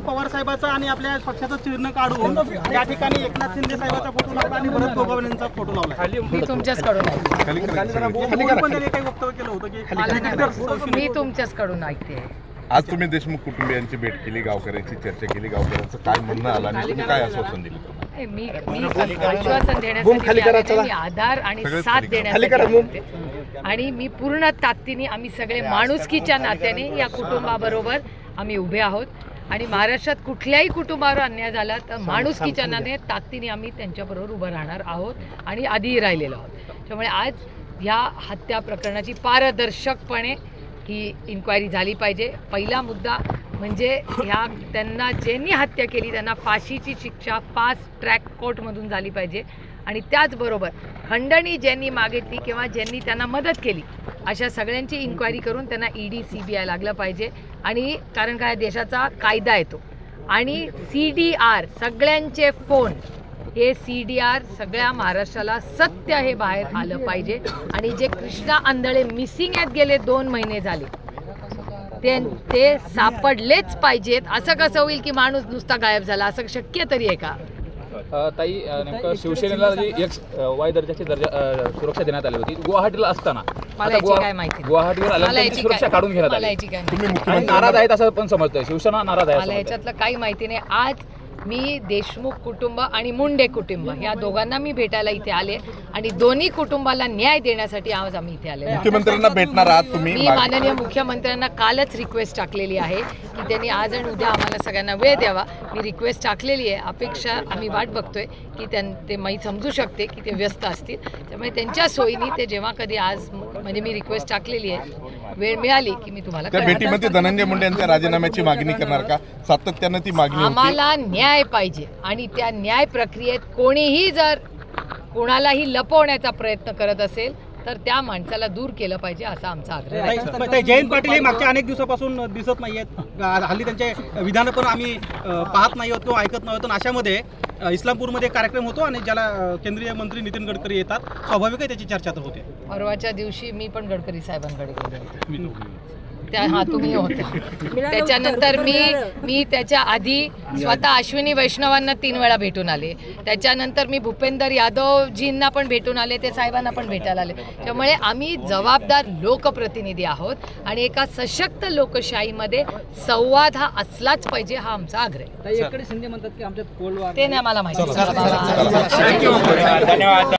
पवार साहेबांचा आणि आपल्या पक्षाचं चिन्ह काढून या ठिकाणी एकनाथ शिंदे साहेबांचा फोटो लावला आणि भरत गोगावले यांचा फोटो लावला। मी तुमच्याचकडून काही वक्तव्य केलं होतं की मी तुमच्याचकडून ऐकते। आज तुम्ही देशमुख कुटुंबियांची भेट केली, गावकऱ्यांची चर्चा केली, गावकऱ्यांचं काय म्हणणं आलं आणि तुम्ही काय आश्वासन दिलं? मी आश्वासन देण्यासाठी मी आधार आणि साथ देण्यासाठी आणि मी पूर्ण ताकदीने आम्ही सगळे माणुसकीच्या नात्याने या कुटुंबाबरोबर आम्ही उभे आहोत आणि महाराष्ट्रात कुठल्याही कुटुंबावर अन्याय झाला तर माणुसकीच्या नात्याने ताकदीने आम्ही त्यांच्याबरोबर उभं राहणार आहोत आणि आधीही राहिलेलो आहोत। त्यामुळे आज या हत्या प्रकरणाची पारदर्शकपणे ही इन्क्वायरी झाली पाहिजे। पहिला मुद्दा म्हणजे ह्या त्यांना ज्यांनी हत्या केली त्यांना फाशीची शिक्षा फास्ट ट्रॅक कोर्टमधून झाली पाहिजे आणि त्याचबरोबर खंडणी ज्यांनी मागितली किंवा ज्यांनी त्यांना मदत केली अशा सगळ्यांची इन्क्वायरी करून त्यांना ED CBI लागलं पाहिजे। आणि कारण काय देशाचा कायदा येतो आणि CDR सगळ्यांचे फोन हे CDR सगळ्या महाराष्ट्राला सत्य हे बाहेर आलं पाहिजे आणि जे कृष्णा आंधळे मिसिंग आहेत गेले 2 महिने झाले ते सापडलेच पाहिजेत। असं कसं होईल की माणूस नुसता गायब झाला, असं शक्य तरी आहे का? ताई नेमकं शिवसेनेला जी वाय दर्जाची सुरक्षा देण्यात आली होती गुवाहाटीला असताना काय माहिती गुवाहाटीवर आल्यानंतर सुरक्षा काढून घेण्यात आली, नाराज आहेत असं पण समजतंय, शिवसेना नाराज आहे मला याच्यातलं काही माहिती नाही। आज मी देशमुख कुटुंब आणि मुंडे कुटुंब या दोघांना मी भेटायला इथे आले आणि दोन्ही कुटुंबाला न्याय देण्यासाठी आज आम्ही इथे आले। मुख्यमंत्र्यांना भेटणार आहात तुम्ही? मी माननीय मुख्यमंत्र्यांना कालच रिक्वेस्ट टाकलेली आहे की त्यांनी आज आणि उद्या आम्हाला सगळ्यांना वेळ द्यावा। मी रिक्वेस्ट टाकलेली आहे, अपेक्षा आम्ही वाट बघतोय की ते मी समजू शकते की ते व्यस्त असतील, त्यामुळे त्यांच्या सोयीने ते जेव्हा कधी आज म्हणजे मी रिक्वेस्ट टाकलेली आहे, वेळ मिळाली की मी तुम्हाला त्या भेटीमध्ये धनंजय मुंडे यांच्या राजीनाम्याची मागणी करणार का? सातत्यानं ती मागणी होती। आम्हाला न्याय पाहिजे आणि त्या न्याय प्रक्रियेत कोणीही जर कोणालाही लपवण्याचा प्रयत्न करत असेल तर त्या माणसाला दूर केलं पाहिजे असा आमचा आग्रह आहे। जयंत पाटील हे मागच्या अनेक दिवसापासून दिसत नाहीयेत, हल्ली त्यांचे विधान पण आम्ही पाहत नाही आहोत किंवा ऐकत नाही आहोत। अशामध्ये इस्लामपूरमध्ये कार्यक्रम होतो आणि ज्याला केंद्रीय मंत्री नितीन गडकरी येतात, स्वाभाविक आहे त्याची चर्चा तर होते। परवाच्या दिवशी मी पण गडकरी साहेबांकडे गेले होते, तुम्ही होते। त्याच्यानंतर मी त्याच्या आधी स्वतः अश्विनी वैष्णवांना 3 वेळा भेटून आले, त्याच्यानंतर मी भूपेंद्र यादवजींना पण भेटून आले, ते साहेबांना पण भेटायला आले। त्यामुळे आम्ही जबाबदार लोकप्रतिनिधी आहोत आणि एका सशक्त लोकशाहीमध्ये संवाद हा असलाच पाहिजे, हा आमचा आग्रह आहे। शिंदे म्हणतात की आमच्यात ते नाही मला माहिती। धन्यवाद।